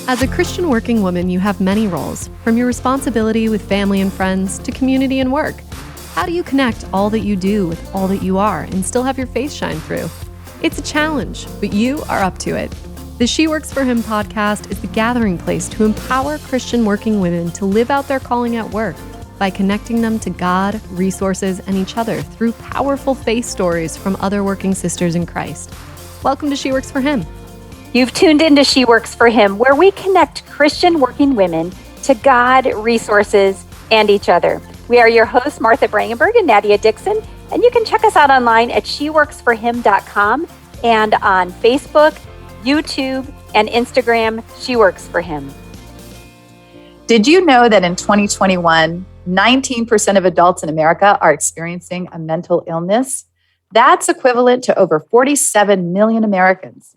As a Christian working woman, you have many roles, from your responsibility with family and friends to community and work. How do you connect all that you do with all that you are and still have your faith shine through? It's a challenge, but you are up to it. The She Works for Him podcast is the gathering place to empower Christian working women to live out their calling at work by connecting them to God, resources, and each other through powerful faith stories from other working sisters in Christ. Welcome to She Works for Him. You've tuned into She Works for Him, where we connect Christian working women to God, resources, and each other. We are your hosts, Martha Brangenberg and Nadia Dixon, and you can check us out online at sheworksforhim.com and on Facebook, YouTube, and Instagram, She Works for Him. Did you know that in 2021, 19% of adults in America are experiencing a mental illness? That's equivalent to over 47 million Americans.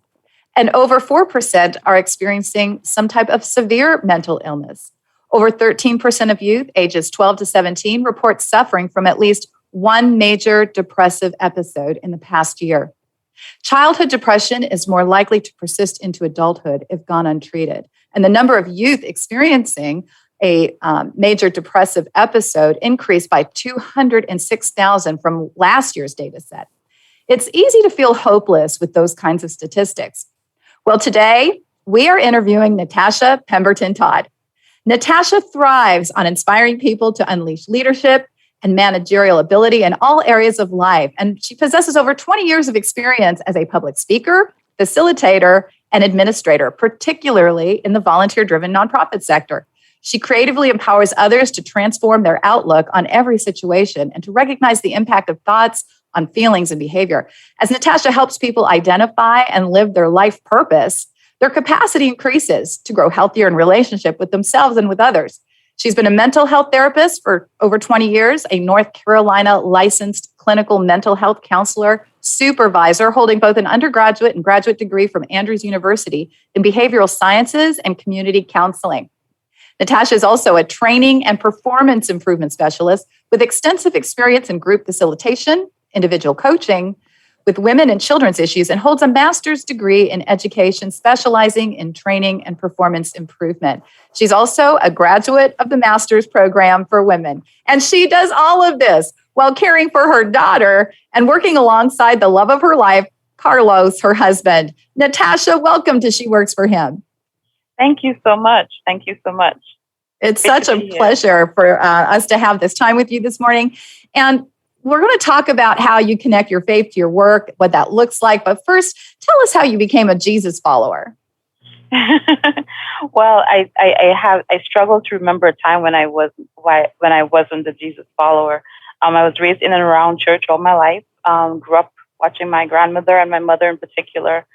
And over 4% are experiencing some type of severe mental illness. Over 13% of youth ages 12 to 17 report suffering from at least one major depressive episode in the past year. Childhood depression is more likely to persist into adulthood if gone untreated. And the number of youth experiencing a major depressive episode increased by 206,000 from last year's data set. It's easy to feel hopeless with those kinds of statistics. Well, today we are interviewing Natasha Pemberton-Todd. Natasha thrives on inspiring people to unleash leadership and managerial ability in all areas of life. And she possesses over 20 years of experience as a public speaker, facilitator, and administrator, particularly in the volunteer-driven nonprofit sector. She creatively empowers others to transform their outlook on every situation and to recognize the impact of thoughts on feelings and behavior. As Natasha helps people identify and live their life purpose, their capacity increases to grow healthier in relationship with themselves and with others. She's been a mental health therapist for over 20 years, a North Carolina licensed clinical mental health counselor, supervisor, holding both an undergraduate and graduate degree from Andrews University in behavioral sciences and community counseling. Natasha is also a training and performance improvement specialist with extensive experience in group facilitation, individual coaching with women and children's issues, and holds a master's degree in education specializing in training and performance improvement. She's also a graduate of the master's program for women. And she does all of this while caring for her daughter and working alongside the love of her life, Carlos, her husband. Natasha, welcome to She Works for Him. Thank you so much. Thank you so much. It's such a pleasure for us to have this time with you this morning. And we're going to talk about how you connect your faith to your work, what that looks like. But first, tell us how you became a Jesus follower. Well, I struggle to remember a time when I wasn't a Jesus follower. I was raised in and around church all my life. Grew up watching my grandmother and my mother in particular,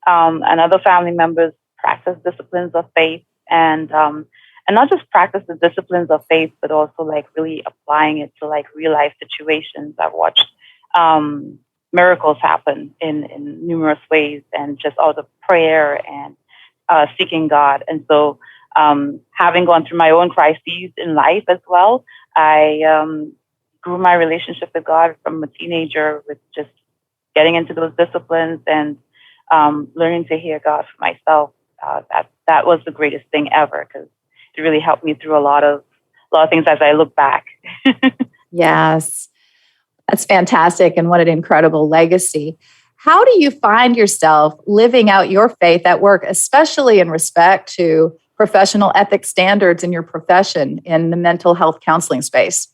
and other family members practice disciplines of faith, and not just practice the disciplines of faith, but also like really applying it to like real life situations. I've watched miracles happen in numerous ways, and just all the prayer and seeking God. And so, having gone through my own crises in life as well, I grew my relationship with God from a teenager with just getting into those disciplines and learning to hear God for myself. That was the greatest thing ever, because it really helped me through a lot of things as I look back. Yes, that's fantastic. And what an incredible legacy. How do you find yourself living out your faith at work, especially in respect to professional ethics standards in your profession in the mental health counseling space?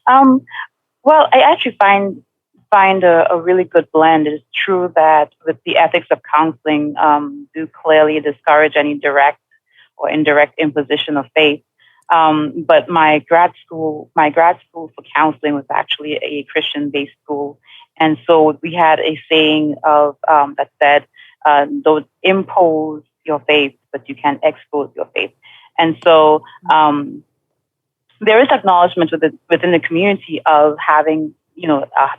Well, I actually find a really good blend. It is true that with the ethics of counseling do clearly discourage any direct or indirect imposition of faith. But my grad school for counseling was actually a Christian-based school. And so we had a saying of that said, don't impose your faith, but you can expose your faith. And so there is acknowledgement within the community of having,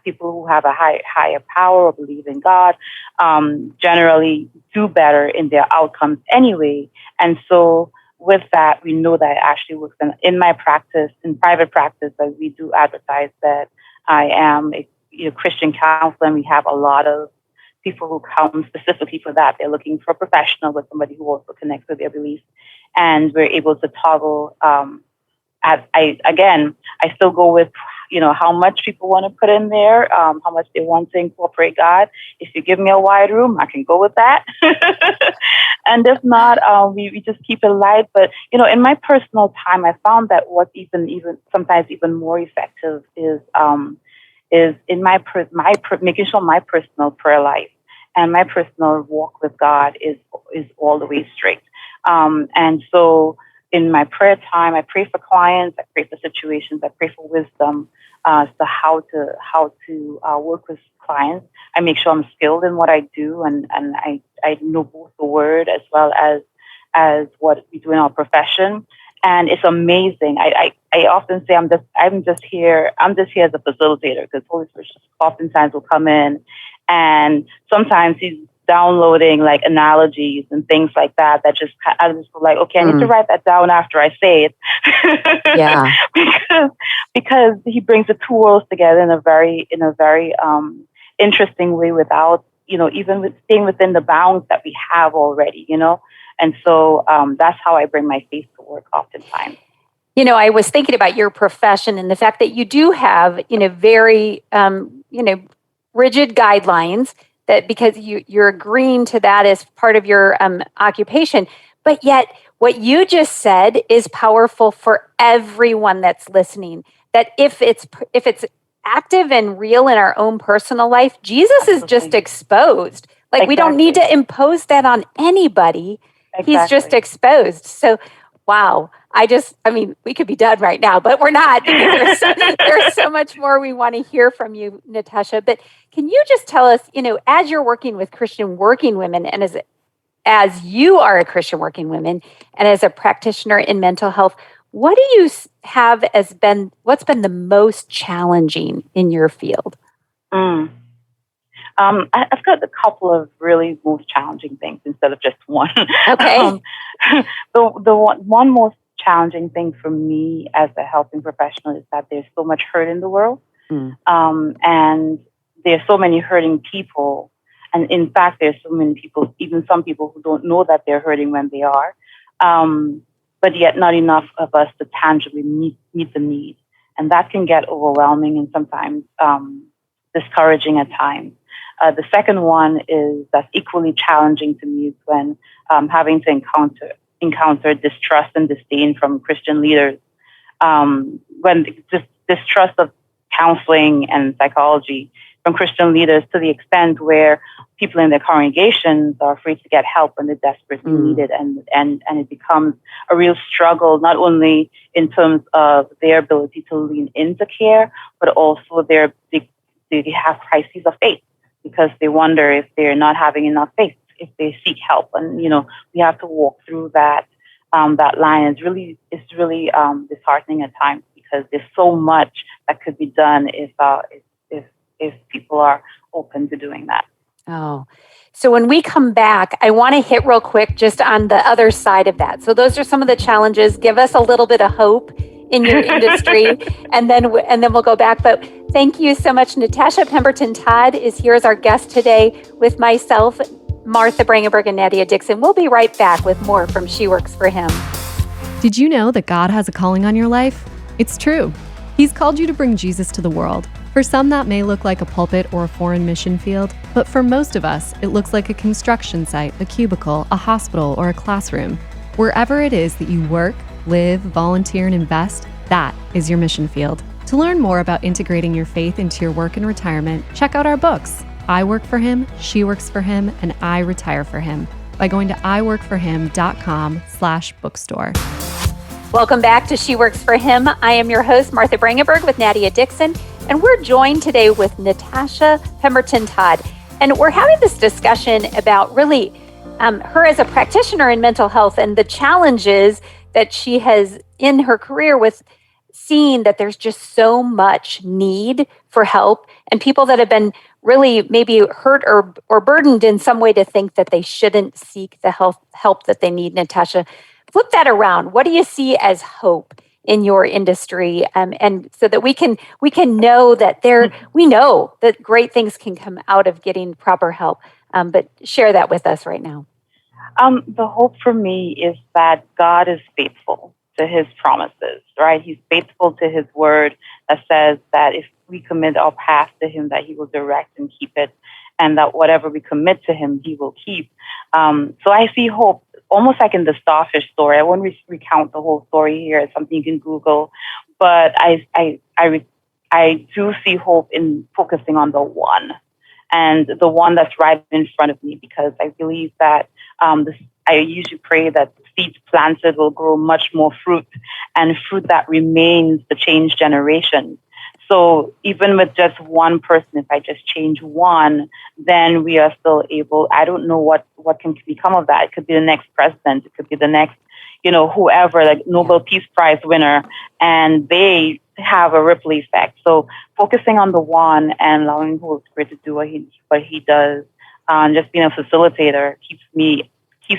people who have a higher power or believe in God generally do better in their outcomes anyway. And so with that, we know that it actually works. In my practice, in private practice, that we do advertise that I am a Christian counselor, and we have a lot of people who come specifically for that. They're looking for a professional, but somebody who also connects with their beliefs. And we're able to toggle. I still go with, how much people want to put in there, how much they want to incorporate God. If you give me a wide room, I can go with that. And if not, we just keep it light. But, in my personal time, I found that what's even sometimes even more effective is in making sure my personal prayer life and my personal walk with God is all the way straight. And so in my prayer time, I pray for clients, I pray for situations, I pray for wisdom as to how to work with clients. I make sure I'm skilled in what I do, and I know both the word as well as what we do in our profession. And it's amazing. I often say I'm just here as a facilitator, because Holy Spirit oftentimes will come in, and sometimes he's downloading like analogies and things like that I just feel like, okay, I need to write that down after I say it. Yeah. because he brings the two worlds together in a very interesting way, without, even with staying within the bounds that we have already, And so that's how I bring my faith to work oftentimes. I was thinking about your profession and the fact that you do have, very, rigid guidelines, that because you're agreeing to that as part of your occupation. But yet what you just said is powerful for everyone that's listening, that if it's active and real in our own personal life, Jesus Absolutely. Is just exposed. Like Exactly. We don't need to impose that on anybody. Exactly. He's just exposed. So, wow. We could be done right now, but we're not, because there's so much more we want to hear from you, Natasha. But can you just tell us, as you're working with Christian working women, and as you are a Christian working woman, and as a practitioner in mental health, what do you have what's been the most challenging in your field? I've got a couple of really most challenging things instead of just one. Okay. The one most challenging thing for me as a helping professional is that there's so much hurt in the world. And there's so many hurting people. And in fact, there's so many people, even some people who don't know that they're hurting when they are. But yet not enough of us to tangibly meet the need. And that can get overwhelming and sometimes discouraging at times. The second one is that's equally challenging to me is when having to encounter distrust and disdain from Christian leaders. When distrust of counseling and psychology from Christian leaders, to the extent where people in their congregations are afraid to get help when they desperately need it, and it becomes a real struggle, not only in terms of their ability to lean into care, but also they have crises of faith, because they wonder if they're not having enough faith if they seek help. And we have to walk through that line. It's really disheartening at times, because there's so much that could be done if people are open to doing that. Oh, so when we come back, I want to hit real quick just on the other side of that. So those are some of the challenges. Give us a little bit of hope in your industry, and then we'll go back. But thank you so much. Natasha Pemberton-Todd is here as our guest today with myself, Martha Brangenberg, and Nadia Dixon. We'll be right back with more from She Works for Him. Did you know that God has a calling on your life? It's true. He's called you to bring Jesus to the world. For some, that may look like a pulpit or a foreign mission field, but for most of us, it looks like a construction site, a cubicle, a hospital, or a classroom. Wherever it is that you work, live, volunteer, and invest, that is your mission field. To learn more about integrating your faith into your work and retirement, check out our books, I Work for Him, She Works for Him, and I Retire for Him, by going to iworkforhim.com/bookstore. Welcome back to She Works for Him. I am your host, Martha Brangenberg, with Nadia Dixon, and we're joined today with Natasha Pemberton-Todd. And we're having this discussion about really her as a practitioner in mental health and the challenges that she has in her career with seeing that there's just so much need for help, and people that have been really maybe hurt or burdened in some way to think that they shouldn't seek the help that they need. Natasha, flip that around. What do you see as hope in your industry, and so that we can know that we know that great things can come out of getting proper help. But share that with us right now. The hope for me is that God is faithful to his promises, right? He's faithful to his word that says that if we commit our path to him, that he will direct and keep it, and that whatever we commit to him, he will keep. So I see hope, almost like in the starfish story. I won't recount the whole story here. It's something you can Google, but I do see hope in focusing on the one, and the one that's right in front of me, because I believe that I usually pray that the seeds planted will grow much more fruit, and fruit that remains to change generations. So even with just one person, if I just change one, then we are still able. I don't know what can become of that. It could be the next president. It could be the next, whoever, like Nobel Peace Prize winner, and they have a ripple effect. So focusing on the one and allowing the Holy Spirit to do what he does, just being a facilitator keeps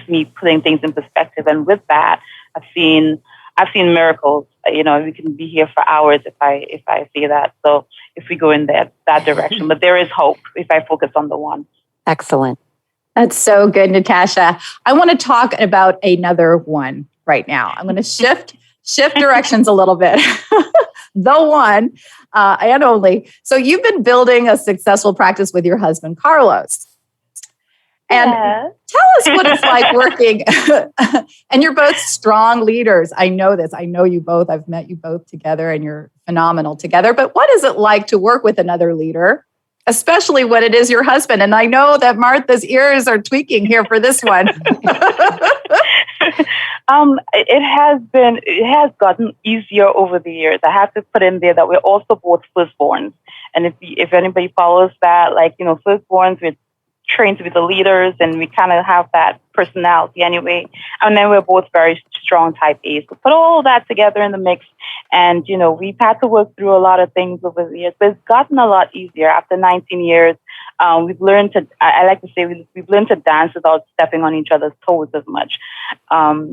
me putting things in perspective. And with that, I've seen miracles. We can be here for hours if I say that. So if we go in that direction, but there is hope if I focus on the one. Excellent. That's so good, Natasha. I want to talk about another one right now. I'm going to shift directions a little bit. The one and only. So you've been building a successful practice with your husband, Carlos. And tell us what it's like working. And you're both strong leaders. I know this. I know you both. I've met you both together and you're phenomenal together. But what is it like to work with another leader, especially when it is your husband? And I know that Martha's ears are tweaking here for this one. It has gotten easier over the years. I have to put in there that we're also both firstborns. And if anybody follows that, firstborns, we're trained to be the leaders, and we kind of have that personality anyway. And then we're both very strong type A's. So put all that together in the mix, and we've had to work through a lot of things over the years, but it's gotten a lot easier after 19 years. We've learned to, I like to say, we've learned to dance without stepping on each other's toes as much.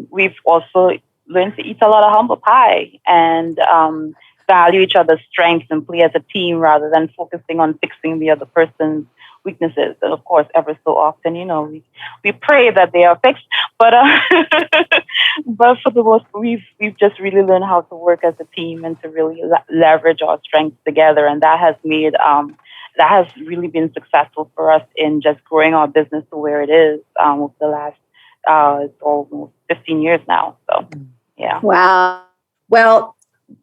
We've also learned to eat a lot of humble pie and value each other's strengths and play as a team rather than focusing on fixing the other person's weaknesses. And of course, ever so often, we pray that they are fixed, but but for the most, we've just really learned how to work as a team and to really leverage our strengths together, and that has really been successful for us in just growing our business to where it is over the last it's almost 15 years now. So yeah. Wow. Well,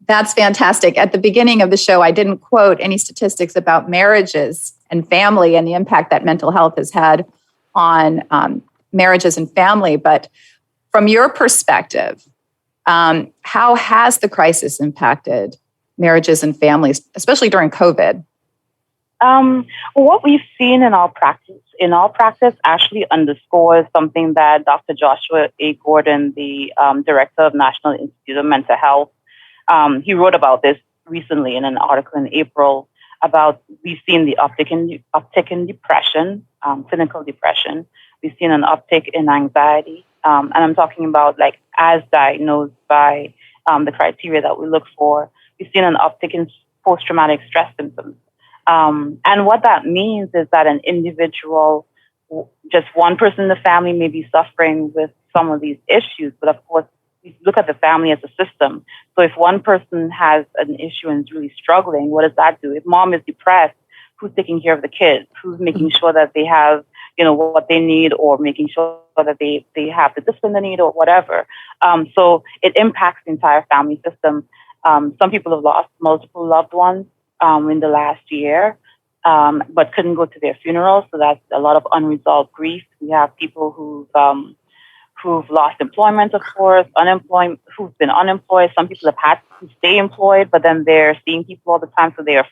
that's fantastic. At the beginning of the show, I didn't quote any statistics about marriages and family and the impact that mental health has had on marriages and family. But from your perspective, how has the crisis impacted marriages and families, especially during COVID? What we've seen in our practice actually underscores something that Dr. Joshua A. Gordon, the director of National Institute of Mental Health, he wrote about this recently in an article in April about we've seen the uptick in depression, clinical depression. We've seen an uptick in anxiety, and I'm talking about as diagnosed by the criteria that we look for. We've seen an uptick in post-traumatic stress symptoms. And what that means is that an individual, just one person in the family may be suffering with some of these issues, but of course, we look at the family as a system. So if one person has an issue and is really struggling, what does that do? If mom is depressed, who's taking care of the kids? Who's making sure that they have, what they need, or making sure that they have the discipline they need or whatever? So it impacts the entire family system. Some people have lost multiple loved ones in the last year, but couldn't go to their funerals. So that's a lot of unresolved grief. We have people who've lost employment, of course, who've been unemployed. Some people have had to stay employed, but then they're seeing people all the time, so they're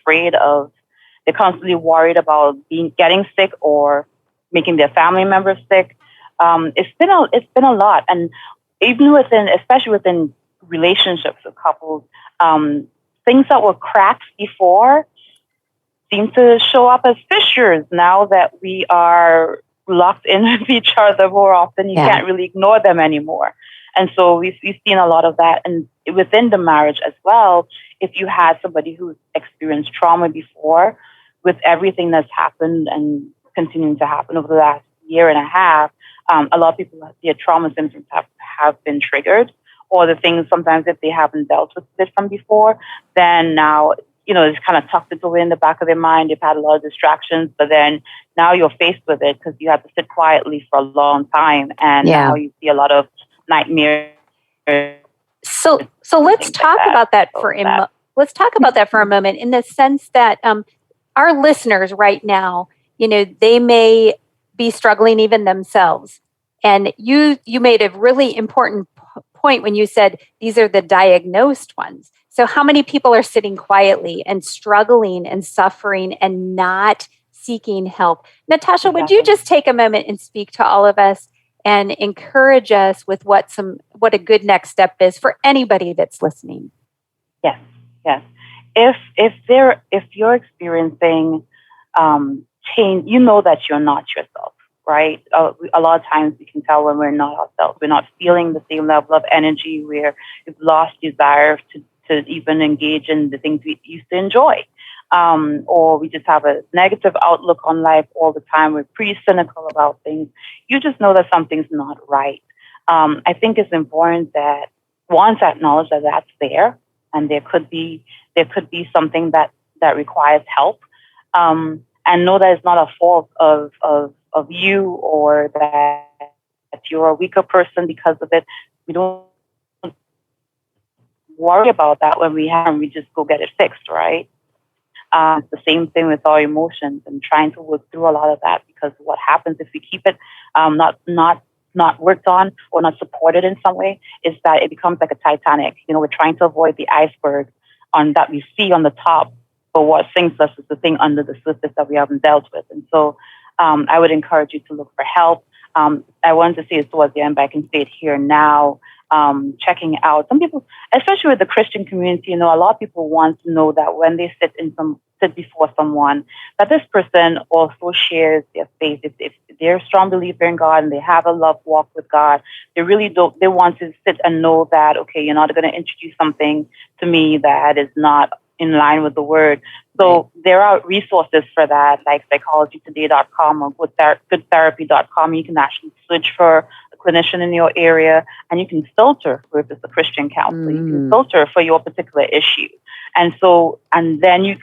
constantly worried about getting sick or making their family members sick. It's been a lot, and even especially within relationships with couples, things that were cracks before seem to show up as fissures now that we are locked in with each other more often. You can't really ignore them anymore. And so we've seen a lot of that. And within the marriage as well, if you had somebody who's experienced trauma before, with everything that's happened and continuing to happen over the last year and a half. A lot of people, their trauma symptoms have been triggered, or the things sometimes if they haven't dealt with it from before, then now, it's kind of tucked it away in the back of their mind. They've had a lot of distractions, but then now you're faced with it because you have to sit quietly for a long time, and now you see a lot of nightmares. So let's talk about that let's talk about that for a moment, in the sense that our listeners right now, they may be struggling even themselves. And you made a really important point when you said these are the diagnosed ones. So how many people are sitting quietly and struggling and suffering and not seeking help? Natasha, Exactly. would you just take a moment and speak to all of us and encourage us with what a good next step is for anybody that's listening? Yes. If you're experiencing change, that you're not yourself, right? A lot of times we can tell when we're not ourselves. We're not feeling the same level of energy. We've lost desire to even engage in the things we used to enjoy. Or we just have a negative outlook on life all the time. We're pretty cynical about things. You just know that something's not right. I think it's important that one, to acknowledge that that's there, and there could be something that requires help, and know that it's not a fault of you, or that you're a weaker person because of it. We don't worry about that when we just go get it fixed, right? It's the same thing with our emotions and trying to work through a lot of that, because what happens if we keep it not worked on or not supported in some way is that it becomes like a Titanic. We're trying to avoid the iceberg that we see on the top, but what sinks us is the thing under the surface that we haven't dealt with. And so I would encourage you to look for help. I wanted to say this towards the end, but I can say it here now. Checking out some people, especially with the Christian community, a lot of people want to know that when they sit before someone, that this person also shares their faith. If they're a strong believer in God and they have a love walk with God, they want to sit and know that, okay, you're not going to introduce something to me that is not in line with the word. So there are resources for that, like psychologytoday.com or goodtherapy.com. You can actually search for a clinician in your area, and you can filter for if it's a Christian counselor. You can filter for your particular issue. And then you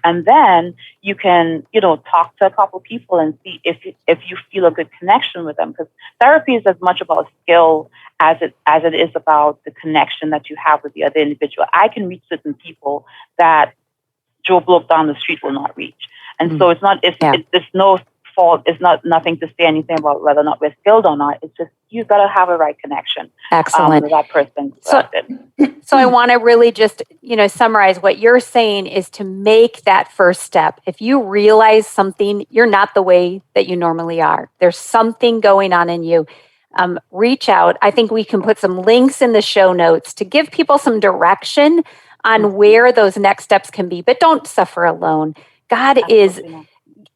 can, talk to a couple people and see if you feel a good connection with them, because therapy is as much about skill as it is about the connection that you have with the other individual. I can reach certain people that Joe Blow down the street will not reach. And so it's no fault. It's nothing to say anything about whether or not we're skilled or not. It's just, you've got to have a right connection. Excellent. With that person. So I want to really just, summarize what you're saying is to make that first step. If you realize something, you're not the way that you normally are. There's something going on in you. Reach out. I think we can put some links in the show notes to give people some direction on where those next steps can be, but don't suffer alone. God is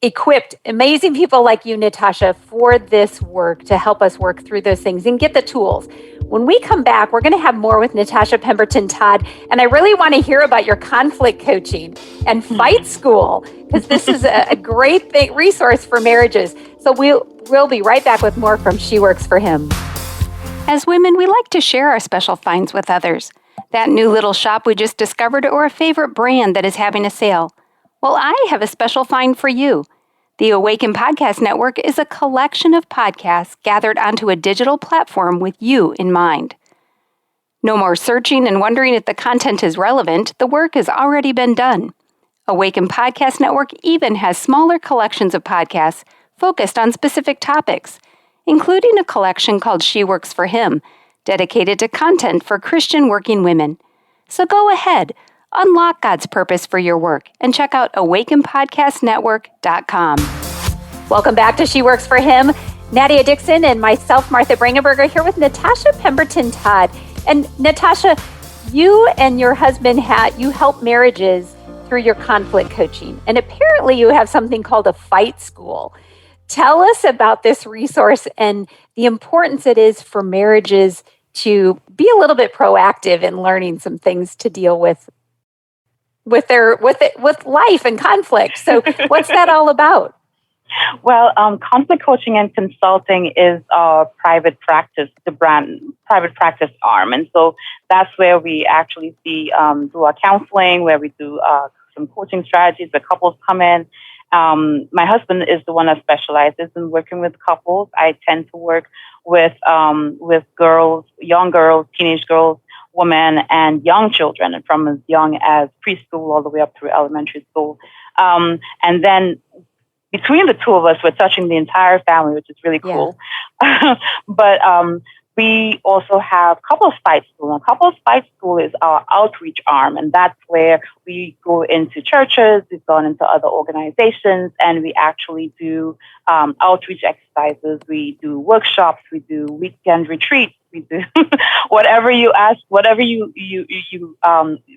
equipped amazing people like you, Natasha, for this work to help us work through those things and get the tools. When we come back, we're going to have more with Natasha Pemberton-Todd, and I really want to hear about your conflict coaching and fight school, because this is a great resource for marriages. So we'll be right back with more from She Works for Him. As women, we like to share our special finds with others. That new little shop we just discovered, or a favorite brand that is having a sale. Well, I have a special find for you. The Awaken Podcast Network is a collection of podcasts gathered onto a digital platform with you in mind. No more searching and wondering if the content is relevant. The work has already been done. Awaken Podcast Network even has smaller collections of podcasts focused on specific topics, including a collection called She Works for Him, dedicated to content for Christian working women. So go ahead, unlock God's purpose for your work, and check out awakenpodcastnetwork.com. Welcome back to She Works for Him. Nadia Dixon and myself, Martha Brangenberger, here with Natasha Pemberton-Todd. And Natasha, you and your husband you help marriages through your conflict coaching. And apparently you have something called a fight school. Tell us about this resource and the importance it is for marriages to be a little bit proactive in learning some things to deal with life and conflict. So what's that all about? Well, conflict coaching and consulting is our private practice, the brand private practice arm, and so that's where we actually do our counseling, where we do some coaching strategies. The couples come in. My husband is the one that specializes in working with couples. I tend to work with girls, young girls, teenage girls, women, and young children, from as young as preschool all the way up through elementary school, and then. Between the two of us, we're touching the entire family, which is really cool. Yeah. But we also have Couples Fight School. And Couples Fight School is our outreach arm, and that's where we go into churches, we've gone into other organizations, and we actually do outreach exercises. We do workshops, we do weekend retreats, we do whatever you ask, whatever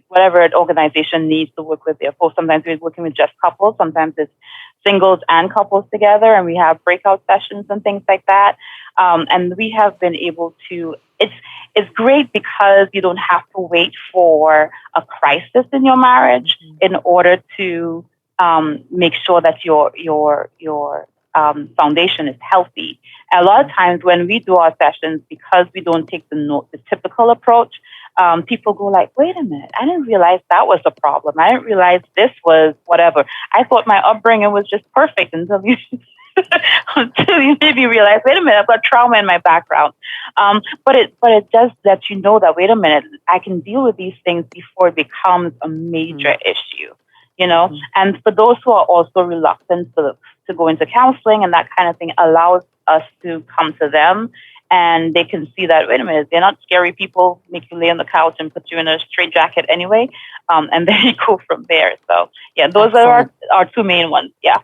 whatever an organization needs to work with. Therefore, sometimes we're working with just couples, sometimes it's singles and couples together, and we have breakout sessions and things like that. And we have been able to, it's great because you don't have to wait for a crisis in your marriage in order to make sure that your foundation is healthy. And a lot of times when we do our sessions, because we don't take the typical approach, people go like, wait a minute, I didn't realize that was a problem. I didn't realize this was whatever. I thought my upbringing was just perfect until you maybe realize, wait a minute, I've got trauma in my background. But it does let you know that, wait a minute, I can deal with these things before it becomes a major issue, you know? And for those who are also reluctant to go into counseling and that kind of thing, allows us to come to them. And they can see that, wait a minute, they're not scary people, make you lay on the couch and put you in a straitjacket anyway. And then you go from there. So, yeah, those are our two main ones. Yeah.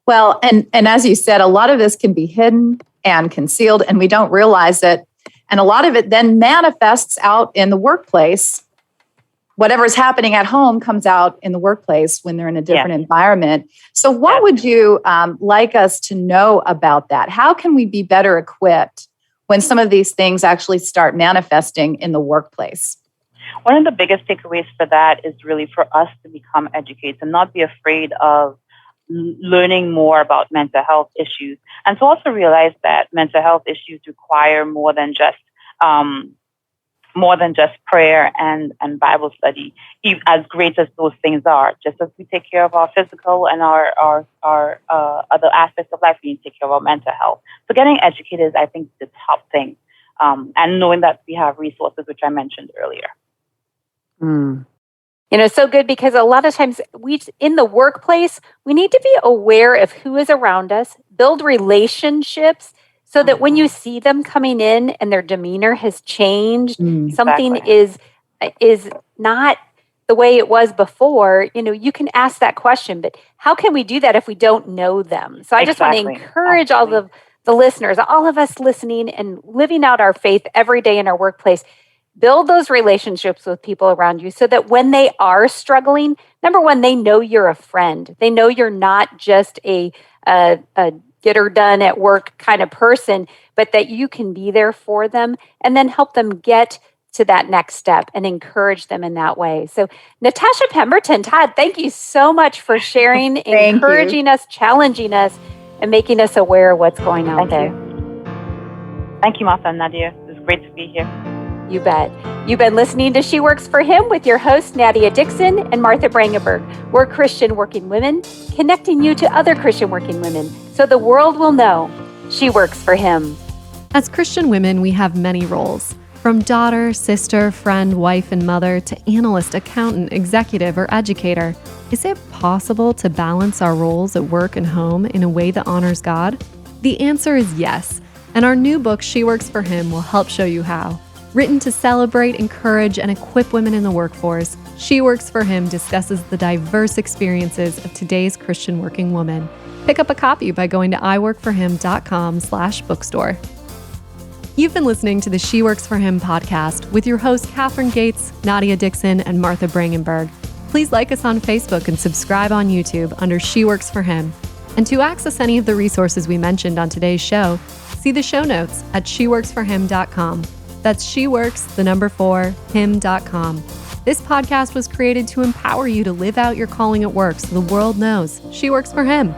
Well, and as you said, a lot of this can be hidden and concealed, and we don't realize it. And a lot of it then manifests out in the workplace. Whatever's happening at home comes out in the workplace when they're in a different environment. So what would you like us to know about that? How can we be better equipped when some of these things actually start manifesting in the workplace? One of the biggest takeaways for that is really for us to become educated and not be afraid of learning more about mental health issues, and to also realize that mental health issues require more than just prayer and Bible study. As great as those things are, just as we take care of our physical and our other aspects of life, we need to take care of our mental health. So getting educated is, I think, the top thing, and knowing that we have resources, which I mentioned earlier. You know, so good, because a lot of times in the workplace, we need to be aware of who is around us, build relationships so that when you see them coming in and their demeanor has changed, something is not the way it was before, you know, you can ask that question, but how can we do that if we don't know them? So I just want to encourage all of the listeners, all of us listening and living out our faith every day in our workplace. Build those relationships with people around you so that when they are struggling, number one, they know you're a friend. They know you're not just a get her done at work kind of person, but that you can be there for them and then help them get to that next step and encourage them in that way. So Natasha Pemberton-Todd, thank you so much for sharing, encouraging us, challenging us, and making us aware of what's going on there. Thank you, Martha and Nadia. It was great to be here. You bet. You've been listening to She Works for Him with your hosts, Nadia Dixon and Martha Brangenberg. We're Christian working women, connecting you to other Christian working women so the world will know she works for Him. As Christian women, we have many roles, from daughter, sister, friend, wife, and mother to analyst, accountant, executive, or educator. Is it possible to balance our roles at work and home in a way that honors God? The answer is yes, and our new book, She Works for Him, will help show you how. Written to celebrate, encourage, and equip women in the workforce, She Works for Him discusses the diverse experiences of today's Christian working woman. Pick up a copy by going to iworkforhim.com/bookstore. You've been listening to the She Works for Him podcast with your hosts, Catherine Gates, Nadia Dixon, and Martha Brangenberg. Please like us on Facebook and subscribe on YouTube under She Works for Him. And to access any of the resources we mentioned on today's show, see the show notes at sheworksforhim.com. That's sheworks4him.com. This podcast was created to empower you to live out your calling at work so the world knows she works for Him.